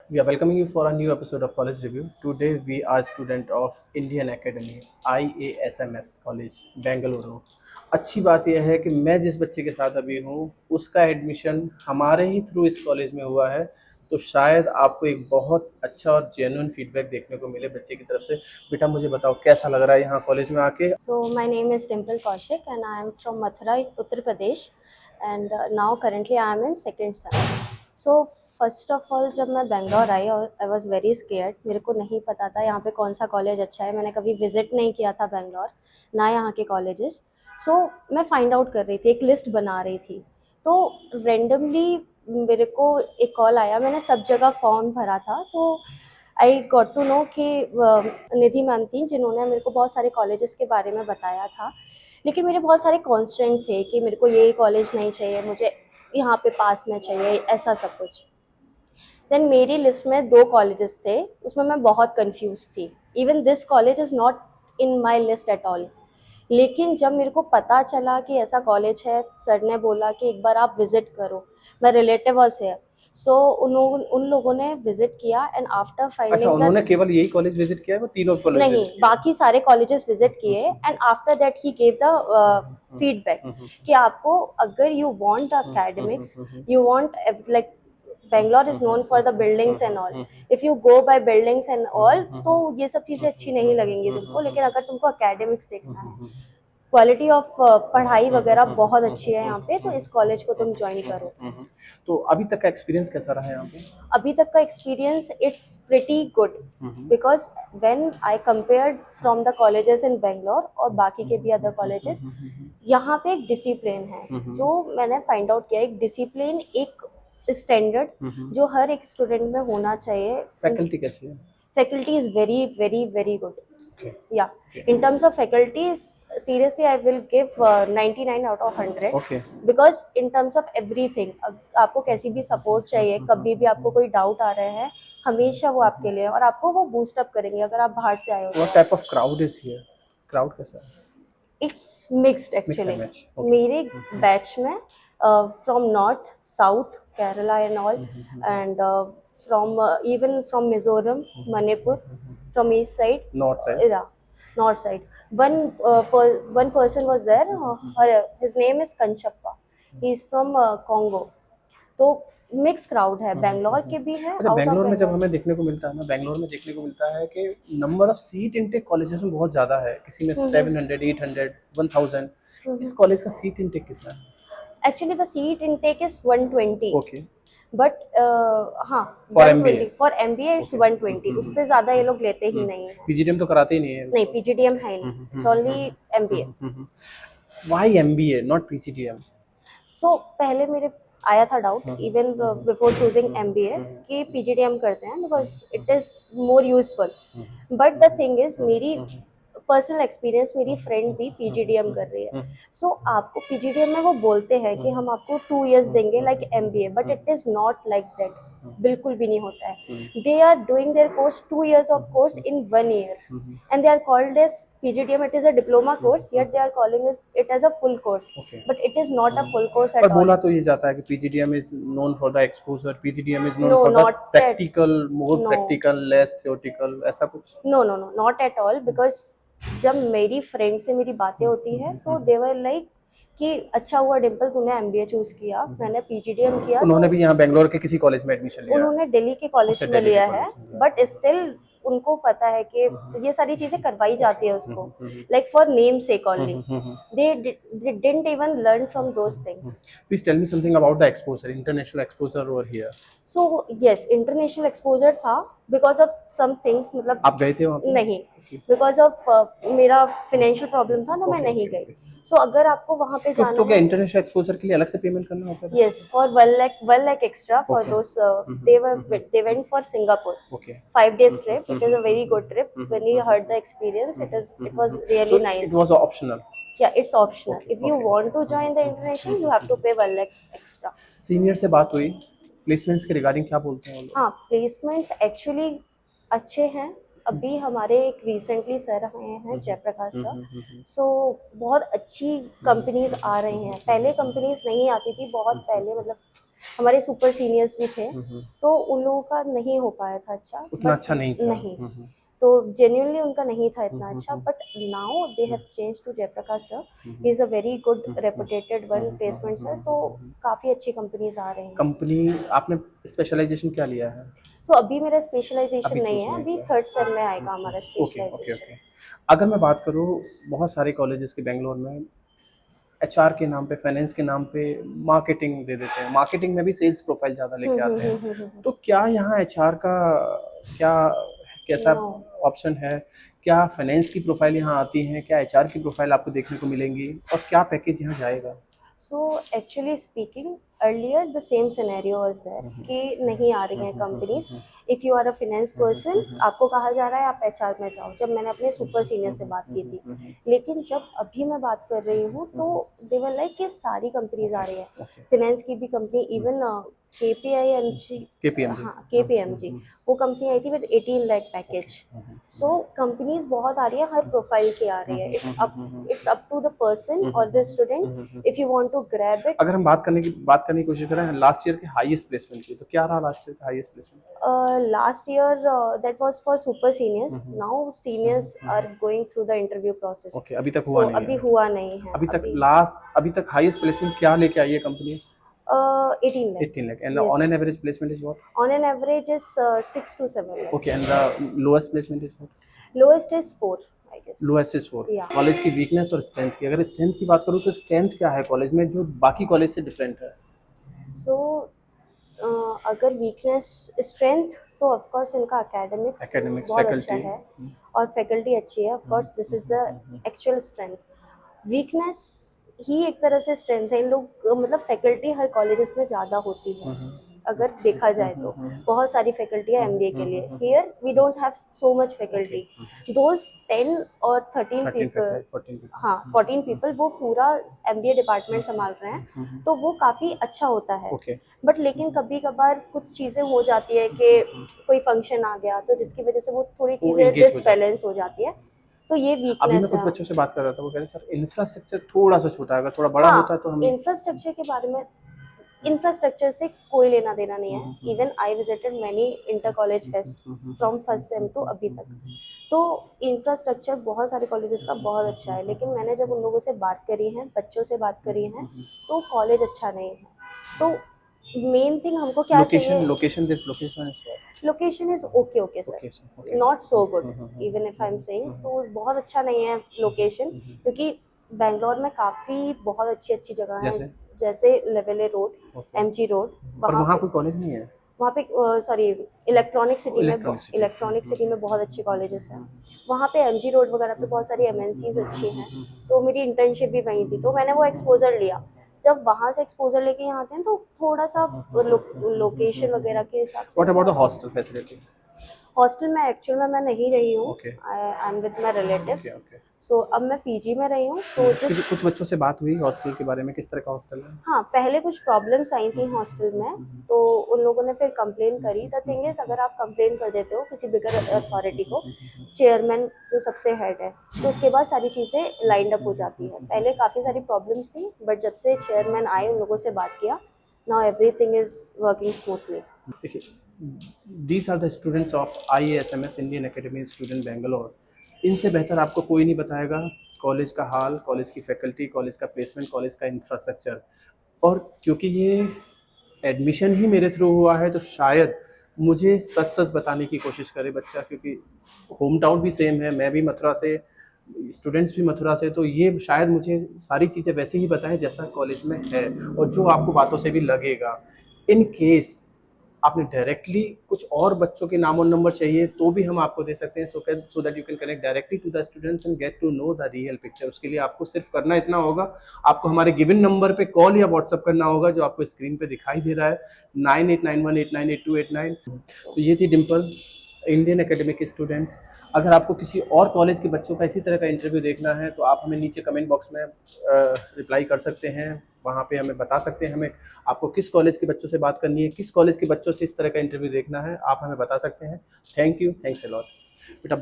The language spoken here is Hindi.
We are welcoming you for a new episode of College Review. Today we are student of Indian Academy IASMS College Bengaluru. अच्छी बात यह है कि मैं जिस बच्चे के साथ अभी हूँ उसका एडमिशन हमारे ही थ्रू इस कॉलेज में हुआ है, तो शायद आपको एक बहुत अच्छा और जेन्युइन फीडबैक देखने को मिले बच्चे की तरफ से। बेटा मुझे बताओ कैसा लग रहा है यहाँ कॉलेज में आके। So my name is Dimple Kaushik and I am from Mathura, Uttar Pradesh, and now currently I am in second sem. So first of all जब मैं बेंगलोर आई और आई वॉज वेरी स्केयर्ड, मेरे को नहीं पता था यहाँ पे कौन सा कॉलेज अच्छा है। मैंने कभी विजिट नहीं किया था बेंगलोर, ना यहाँ के कॉलेजेस। सो मैं फाइंड आउट कर रही थी, एक लिस्ट बना रही थी, तो रेंडमली मेरे को एक कॉल आया। मैंने सब जगह फॉर्म भरा था, तो आई गॉट टू नो कि निधि मैम थी जिन्होंने मेरे को बहुत सारे कॉलेजेस के बारे में बताया था। लेकिन मेरे बहुत सारे कॉन्स्टेंट थे कि मेरे को ये कॉलेज नहीं चाहिए, मुझे यहाँ पे पास में चाहिए, ऐसा सब कुछ। देन मेरी लिस्ट में 2 कॉलेजेस थे, उसमें मैं बहुत कंफ्यूज थी। Even this college is not in my list at all. लेकिन जब मेरे को पता चला कि ऐसा कॉलेज है, सर ने बोला कि एक बार आप विज़िट करो, मैं रिलेटिव वॉज है, सो उन लोगों ने विजिट किया एंड आफ्टर अच्छा, फाइंडिंग उन्होंने केवल यही कॉलेज विजिट किया है, वो तीनों कॉलेज नहीं, विजिट किया बाकी सारे कॉलेजेस विजिट किए and after that he gave the feedback कि आपको अगर you want the academics, you want like Bangalore is known for the buildings and all. If you go by buildings and all, तो ये सब चीज़ें अच्छी नहीं लगेंगी तुमको। लेकिन अगर तुमको academics देखना है, क्वालिटी ऑफ पढ़ाई वगैरह बहुत अच्छी है यहाँ पे, तो इस कॉलेज को तुम ज्वाइन करो। तो अभी तक का एक्सपीरियंस कैसा रहा है यहाँ पे? अभी तक का experience it's pretty good, because when I compared from the colleges in Bangalore और बाकी के भी अदर कॉलेजेस, यहाँ पे एक डिसिप्लिन है जो मैंने फाइंड आउट किया। एक डिसिप्लिन, एक स्टैंडर्ड जो हर एक स्टूडेंट में होना चाहिए। फैकल्टी कैसी है? Faculty is very very very good. Okay. Yeah, in terms of faculties, seriously I will give 99 out of 100. Okay. Because in terms of everything, आपको कैसी भी सपोर्ट चाहिए, कभी भी आपको कोई डाउट आ रहे हैं, हमेशा वो आपके लिए, और आपको वो बूस्ट अप करेंगे अगर आप बाहर से आए हो। What type of crowd is here? Crowd कैसा है? It's mixed actually. Okay. मेरे बैच में from north, south, Kerala and all, and from even from Mizoram, Manipur, from east side, North side. north side. One person was there, his name is Kanchappa, he is from Congo. तो मिक्स क्राउड है, बेंगलोर के भी है। अच्छा, बेंगलोर में जब हमें देखने को मिलता है ना, बेंगलोर में देखने को मिलता है कि number of seat intake colleges में बहुत ज़्यादा है, किसी में 700, 800, 1000। इस कॉलेज का सीट इनटेक कितना है? Actually the seat intake is 120। Okay. But हाँ, For MBA? For MBA it's 120, उससे ज़्यादा ये लोग लेते ही नहीं है। पीजीडीएम तो कराते ही नहीं है? नहीं, PGDM है नहीं, it's only MBA। Why MBA not PGDM? सो पहले मेरे आया था doubt even before choosing MBA कि PGDM करते हैं because it is more useful. But the thing is, मेरी पर्सनल एक्सपीरियंस, मेरी फ्रेंड भी PGDM कर रही है। सो आपको PGDM में वो बोलते हैं कि हम आपको 2 years देंगे like MBA, but it is not like that, बिल्कुल भी नहीं होता है। They are doing their course 2 years of course in 1 year, and they are called as PGDM. It is a diploma course, yet they are calling it as a full course. Okay. But it is not a full course पर at all. बोला तो ये जाता है कि PGDM is known for the exposure, PGDM is known No, for the not practical, more no. practical, less theoretical, ऐसा कुछ? No, no, no, not at all. Because जब मेरी फ्रेंड से मेरी बातें होती हैं तो देवर लाइक कि अच्छा हुआ डिम्पल तूने MBA चूज किया, मैंने PGDM किया। उन्होंने तो भी यहाँ बेंगलोर के किसी कॉलेज में एडमिशन लिया? उन्होंने दिल्ली के कॉलेज अच्छा, में दिल्ली के लिया है, कॉलेज में लिया। बट स्टिल उनको पता है कि ये सारी चीजें करवाई जाती है उसको, like for name sec only. They didn't even learn from those things. Please tell me something about the exposure, international exposure over here. So yes, international exposure था बिकॉज ऑफ सम थिंग्स, मतलब आप गए थे वहाँ पे? नहीं, बिकॉज ऑफ मेरा फाइनेंशियल प्रॉब्लम था, तो मैं नहीं गई। सो अगर आपको वहाँ पे जाना तो क्या है, इंटरनेशनल एक्सपोजर के लिए अलग से पेमेंट करना होता है? yes, for 1 lakh extra for those, they went for Singapore, Okay. 5 days trip. It is a very good trip. When you heard the experience, it was really So nice. it was optional. Yeah, it's optional. If you want to join the international, you have to pay 1 lakh extra. Senior से बात हुई प्लेसमेंट्स के रिगार्डिंग, क्या बोलते हैं वो लोग? हाँ, प्लेसमेंट्स एक्चुअली अच्छे हैं। अभी हमारे एक रिसेंटली सर आए हैं, जयप्रकाश सर, सो बहुत अच्छी कंपनीज आ रही हैं। पहले कंपनीज नहीं आती थी, बहुत पहले, मतलब हमारे सुपर सीनियर्स भी थे, तो उन लोगों का नहीं हो पाया था अच्छा, उतना but अच्छा नहीं था। नहीं, तो जेन्युइनली उनका नहीं था इतना अच्छा, but now they have change to Jayaprakash sir, he is a very good reputed one placement sir, तो काफ़ी अच्छी कंपनीज आ रही हैं। कंपनी आपने स्पेशलाइजेशन क्या लिया है? सो अभी मेरा स्पेशलाइजेशन अभी नहीं चूज़ है, नहीं अभी किया। थर्ड सेम में आएगा हमारा ओके, ओके, ओके। स्पेशलाइजेशन। अगर मैं बात करूँ बहुत सारे कॉलेजेस के बैंगलोर में एचआर के नाम पे, फाइनेंस के नाम पे मार्केटिंग दे देते हैं। मार्केटिंग में भी सेल्स प्रोफाइल ज़्यादा लेके आते हैं। तो क्या यहाँ एचआर का क्या कैसा नो, ऑप्शन है? क्या फाइनेंस की प्रोफाइल यहाँ आती है? क्या एचआर की प्रोफाइल आपको देखने को मिलेंगी? और क्या पैकेज यहाँ जाएगा? So actually speaking earlier the same scenario was there कि नहीं आ रही हैं companies, if you are a finance person आपको कहा जा रहा है आप एचआर में जाओ, जब मैंने अपने सुपर सीनियर से बात की थी। लेकिन जब अभी मैं बात कर रही हूँ तो दे वर लाइक कि सारी कंपनीज आ रही है, फाइनेंस की भी कंपनी, इवन KPIMG, KPMG। हाँ KPMG, वो कंपनी आई थी with 18 lakh package. So companies बहुत आ रही है, हर प्रोफाइल की आ रही है, it's up to the person और the student if you want to grab it. अगर हम बात करने की कोशिश करें लास्ट ईयर के हाईएस्ट प्लेसमेंट की, तो क्या रहा लास्ट ईयर का highest placement? Last year that was for super seniors, now seniors are going through the interview process. Okay, अभी तक सो हुआ नहीं अभी है। हुआ नहीं है, अभी तक हाईएस्ट प्लेसमेंट क्या लेके आई है company? 18 lakh। 18 lakh, and on an average placement is what? On an average is 6 to 7 lakhs। Okay, and the lowest placement is what? Lowest is 4, I guess। Lowest is 4। Yeah। College की वीकनेस और स्ट्रेंथ की, अगर स्ट्रेंथ की बात करूँ तो स्ट्रेंथ क्या है कॉलेज में जो बाकी कॉलेज से डिफरेंट है? सो अगर वीकनेस, स्ट्रेंथ तो ऑफ कोर्स इनका एकेडमिक्स बहुत अच्छा फैकल्टी। है और फैकल्टी अच्छी है, of course this is the actual strength. Weakness ही एक तरह से स्ट्रेंथ है, इन लोग मतलब फैकल्टी हर कॉलेजेस में ज़्यादा होती है अगर देखा जाए तो, बहुत सारी फैकल्टी है MBA के लिए। Here we don't have so much faculty, those 10 और 13 पीपल, 14 हाँ 14 पीपल वो पूरा MBA डिपार्टमेंट संभाल रहे हैं, तो वो काफ़ी अच्छा होता है। ओके। बट लेकिन कभी कभार कुछ चीज़ें हो जाती है कि कोई फंक्शन आ गया तो जिसकी वजह से वो थोड़ी चीज़ें engage हो जाती डिसबैलेंस हो जाती है, तो ये अभी मैं वीकनेस कुछ है। बच्चों से बात कर रहा था, वो कह रहे सर इंफ्रास्ट्रक्चर थोड़ा सा छोटा है, अगर थोड़ा बड़ा होता तो हम। इंफ्रास्ट्रक्चर के बारे में, इंफ्रास्ट्रक्चर से कोई लेना देना नहीं है। Even I visited many inter college fest from first sem to अभी तक, तो इंफ्रास्ट्रक्चर बहुत सारे कॉलेजेस का बहुत अच्छा है, लेकिन मैंने जब उन लोगों से बात करी है, बच्चों से बात करी है, तो कॉलेज अच्छा नहीं है। तो मेन थिंग हमको क्या चाहिए, location is okay okay sir, not so good even if I am saying, तो बहुत अच्छा नहीं है लोकेशन, क्योंकि बेंगलोर में काफ़ी बहुत अच्छी अच्छी जगह हैं, जैसे लेवेले रोड, MG रोड, वहाँ कोई कॉलेज नहीं है। वहाँ पे सॉरी इलेक्ट्रॉनिक सिटी में बहुत अच्छे कॉलेजेस हैं। वहाँ पे MG रोड वगैरह पे बहुत सारी MNCs अच्छी हैं, तो मेरी इंटर्नशिप भी वहीं थी, तो मैंने वो एक्सपोजर लिया। जब वहाँ से एक्सपोजर लेके यहाँ आते हैं तो थोड़ा सा लोकेशन वगैरह के हिसाब से। What about the hostel facility? Hostel में एक्चुअल में मैं नहीं रही हूँ, I am with my relatives, so अब मैं PG में रही हूँ। तो कुछ बच्चों से बात हुई हॉस्टल के बारे में, किस तरह का हॉस्टल है? हाँ, पहले कुछ प्रॉब्लम्स आई थी हॉस्टल में, तो उन लोगों ने फिर कंप्लेन करी। द थिंग इज, अगर आप कंप्लेन कर देते हो किसी बिगर अथॉरिटी को, चेयरमैन जो सबसे हेड है, तो उसके बाद सारी चीज़ें लाइंड अप हो जाती है। पहले काफ़ी सारी प्रॉब्लम्स थी, बट जब से चेयरमैन आए, उन लोगों से बात किया, now everything is working smoothly. देखिए, these are the students of IASMS Indian academy student Bangalore. इनसे बेहतर आपको कोई नहीं बताएगा कॉलेज का हाल, कॉलेज की फैकल्टी, कॉलेज का प्लेसमेंट, कॉलेज का इंफ्रास्ट्रक्चर। और क्योंकि ये एडमिशन ही मेरे थ्रू हुआ है, तो शायद मुझे सच सच बताने की कोशिश करे बच्चा, क्योंकि होम टाउन भी सेम है, मैं भी मथुरा से, स्टूडेंट्स भी मथुरा से, तो ये शायद मुझे सारी चीज़ें वैसे ही बताएं जैसा कॉलेज में है और जो आपको बातों से भी लगेगा। इन केस आपने डायरेक्टली कुछ और बच्चों के नाम और नंबर चाहिए तो भी हम आपको दे सकते हैं, so that you can connect directly to the students and get to know the real picture. उसके लिए आपको सिर्फ करना इतना होगा, आपको हमारे गिवन नंबर पे कॉल या व्हाट्सअप करना होगा, जो आपको स्क्रीन पे दिखाई दे रहा है, 9891898289। तो ये थी डिम्पल, इंडियन एकेडमी के स्टूडेंट्स। अगर आपको किसी और कॉलेज के बच्चों का इसी तरह का इंटरव्यू देखना है तो आप हमें नीचे कमेंट बॉक्स में रिप्लाई कर सकते हैं, वहाँ पे हमें बता सकते हैं हमें आपको किस कॉलेज के बच्चों से बात करनी है, किस कॉलेज के बच्चों से इस तरह का इंटरव्यू देखना है, आप हमें बता सकते हैं। Thank you, thanks a lot बेटा।